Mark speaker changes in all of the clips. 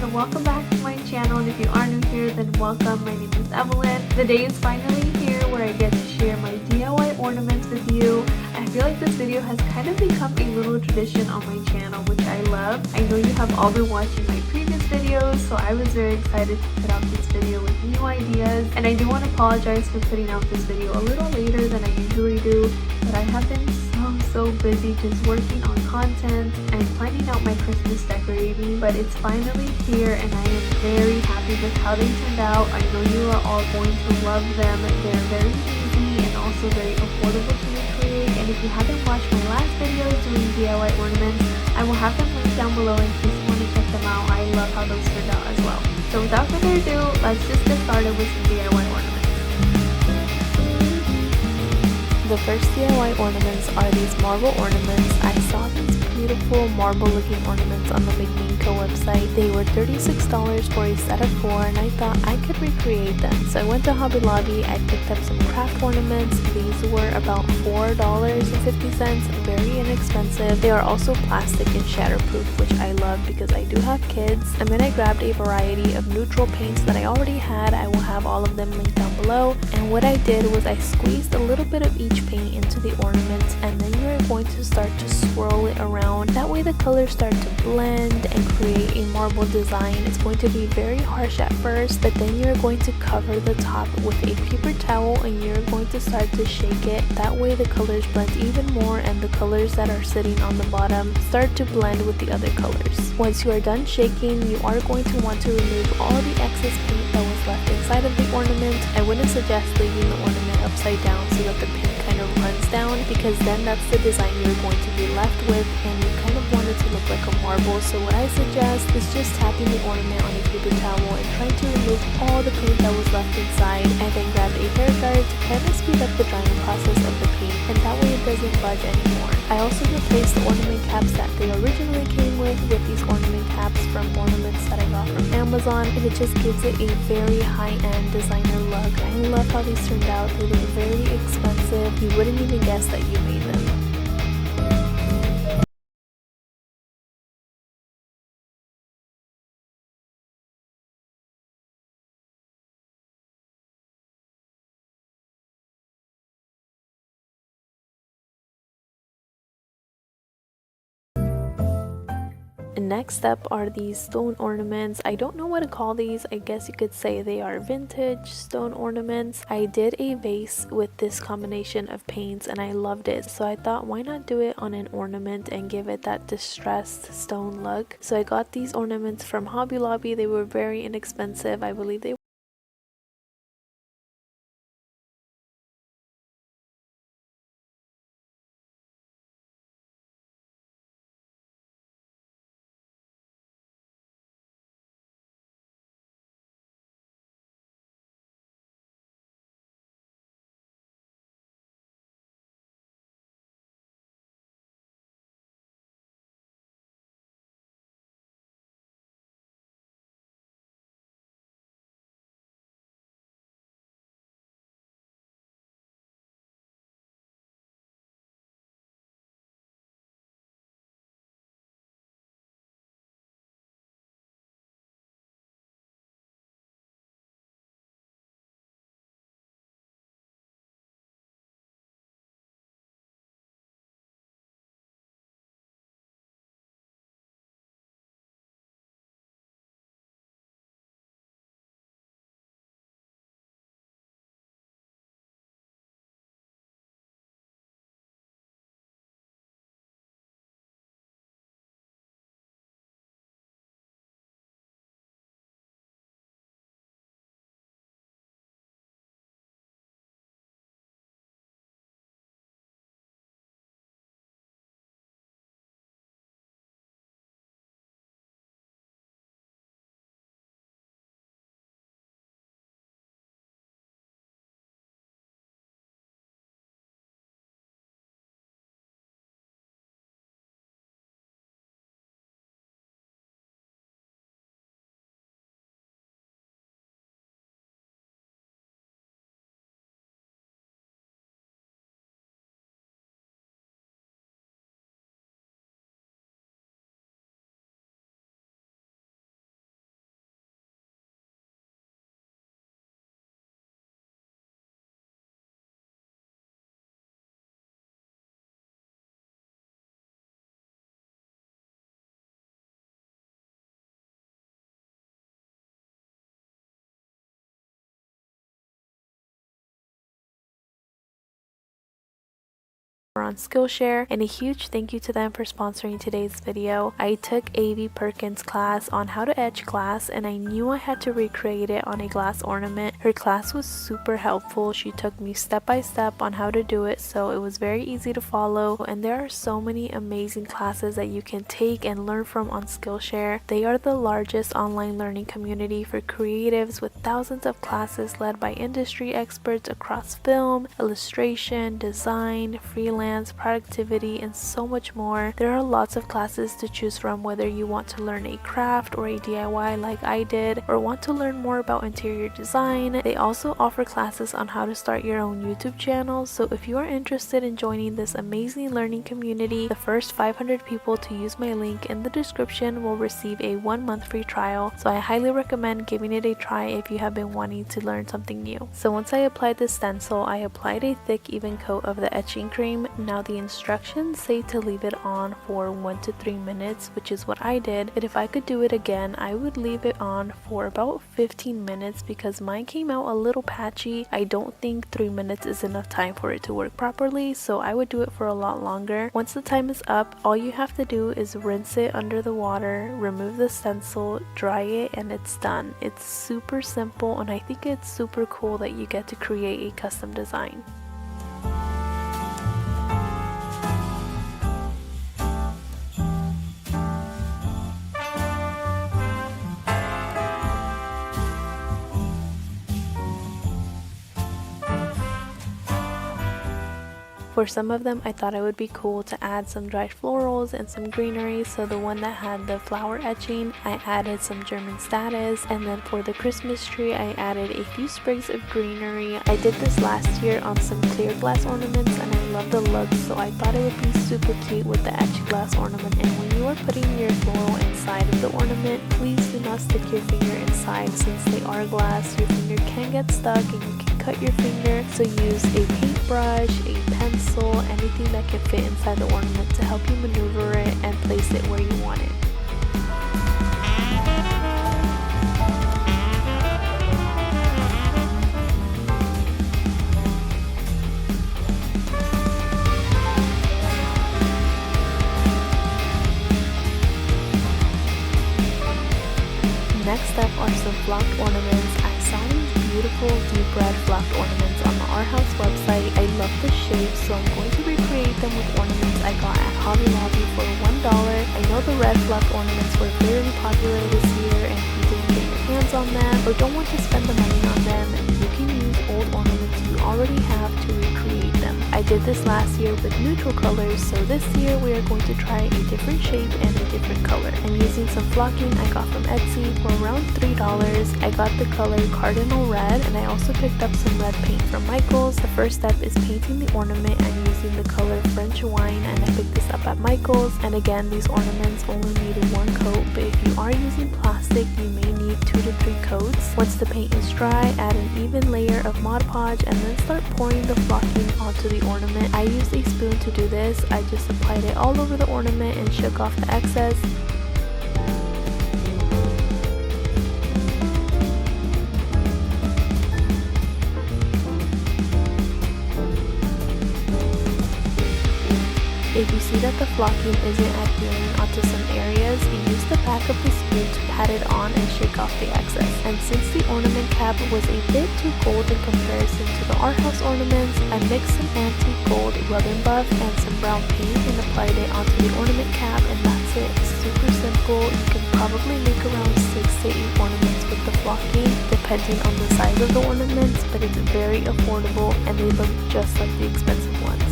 Speaker 1: so welcome back to my channel, and if you are new here, then welcome. My name is Evelyn. The day is finally here where I get to share my DIY ornaments with you. I feel like this video has kind of become a little tradition on my channel, which I love. I know you have all been watching my previous videos, so I was very excited to put out this video with new ideas. And I do want to apologize for putting out this video a little later than I usually do, but I have been so busy just working on content and planning out my Christmas decorating. But it's finally here and I am very happy with how they turned out. I know you are all going to love them. They're very easy and also very affordable to recreate. And if you haven't watched my last videos doing DIY ornaments, I will have them linked down below in case you want to check them out. I love how those turned out as well. So without further ado, let's just get started with some DIY ornaments. The first DIY ornaments are these marble ornaments. I saw these beautiful marble looking ornaments on the Magninco website. They were $36 for a set of 4 and I thought I could recreate them. So I went to Hobby Lobby, I picked up some craft ornaments. These were about $4.50, very inexpensive. They are also plastic and shatterproof, which I love because I do have kids. And then I grabbed a variety of neutral paints that I already had. I will have all of them linked down below. And what I did was I squeezed a little bit of each paint into the ornament, and then you're going to start to swirl it around. That way the colors start to blend and create a marble design. It's going to be very harsh at first, but then you're going to cover the top with a paper towel and you're going to start to shake it. That way the colors blend even more and the colors that are sitting on the bottom start to blend with the other colors. Once you are done shaking, you are going to want to remove all the excess paint that was left inside of the ornament. I wouldn't suggest leaving the ornament upside down so that the paint kind of runs down, because then that's the design you're going to be left with and you kind of want it to look like a marble. So what I suggest is just tapping the ornament on a paper towel and trying to remove all the paint that was left inside, and then grab a hair dryer to kind of speed up the drying process of the paint, and that way it doesn't budge anymore. I also replaced the ornament caps that they originally came with these ornament caps from ornaments that I got from Amazon, and it just gives it a very high-end designer look. I love how these turned out. They look very expensive. You wouldn't even guess that you made them. Next up are these stone ornaments. I don't know what to call these. I guess you could say they are vintage stone ornaments. I did a vase with this combination of paints and I loved it, so I thought why not do it on an ornament and give it that distressed stone look. So I got these ornaments from Hobby Lobby. They were very inexpensive. I believe they on Skillshare, and a huge thank you to them for sponsoring today's video. I took A.V. Perkins' class on how to etch glass, and I knew I had to recreate it on a glass ornament. Her class was super helpful. She took me step by step on how to do it, so it was very easy to follow, and there are so many amazing classes that you can take and learn from on Skillshare. They are the largest online learning community for creatives with thousands of classes led by industry experts across film, illustration, design, freelance, productivity, and so much more. There are lots of classes to choose from, whether you want to learn a craft or a DIY like I did, or want to learn more about interior design. They also offer classes on how to start your own YouTube channel, so if you are interested in joining this amazing learning community, the first 500 people to use my link in the description will receive a 1-month free trial, so I highly recommend giving it a try if you have been wanting to learn something new. So once I applied the stencil, I applied a thick even coat of the etching cream. Now the instructions say to leave it on for 1 to 3 minutes, which is what I did, but if I could do it again, I would leave it on for about 15 minutes because mine came out a little patchy. I don't think 3 minutes is enough time for it to work properly, so I would do it for a lot longer. Once the time is up, all you have to do is rinse it under the water, remove the stencil, dry it, and it's done. It's super simple, and I think it's super cool that you get to create a custom design. For some of them, I thought it would be cool to add some dried florals and some greenery, so the one that had the flower etching, I added some German statice, and then for the Christmas tree, I added a few sprigs of greenery. I did this last year on some clear glass ornaments, and I love the look, so I thought it would be super cute with the etched glass ornament. And when you are putting your floral inside of the ornament, please do not stick your finger inside. Since they are glass, your finger can get stuck and you can cut your finger, so use a paintbrush, a pencil, anything that can fit inside the ornament to help you maneuver it and place it where you want it. Next up are some flocked ornaments. I saw these beautiful deep red flocked ornaments on the Arhaus website. I love the shape, so I'm going to recreate them with ornaments I got at Hobby Lobby for $1. I know the red flocked ornaments were very popular this year, and if you didn't get your hands on them or don't want to spend the money on them, you can use old ornaments you already have to recreate them. I did this last year with neutral colors, so this year we are going to try a different shape and a different color. I'm using some flocking I got from Etsy for around $3. I got the color Cardinal Red, and I also picked up some red paint from Michaels. The first step is painting the ornament. I'm using the color French Wine, and I picked this up at Michaels. And again, these ornaments only need 1 coat, but if you are using plastic, you may need 2 to 3 coats. Once the paint is dry, add an even layer of Mod Podge and then start pouring the flocking onto the ornament. I used a spoon to do this. I just applied it all over the ornament and shook off the excess. If you see that the flocking isn't adhering onto some areas, use the back of the spoon to pat it on and shake off the excess. And since the ornament cap was a bit too gold in comparison to the Arhaus ornaments, I mixed some antique gold rub and buff and some brown paint and applied it onto the ornament cap, and that's it. It's super simple. You can probably make around 6 to 8 ornaments with the flocking, depending on the size of the ornaments, but it's very affordable and they look just like the expensive ones.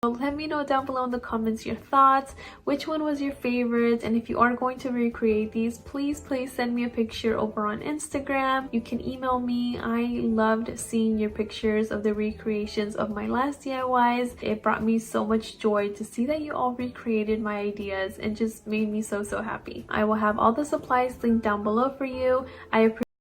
Speaker 1: Let me know down below in the comments your thoughts, which one was your favorite, and if you are going to recreate these, please send me a picture over on Instagram. You can email me. I loved seeing your pictures of the recreations of my last DIYs. It brought me so much joy to see that you all recreated my ideas and just made me so happy. I will have all the supplies linked down below for you. I appreciate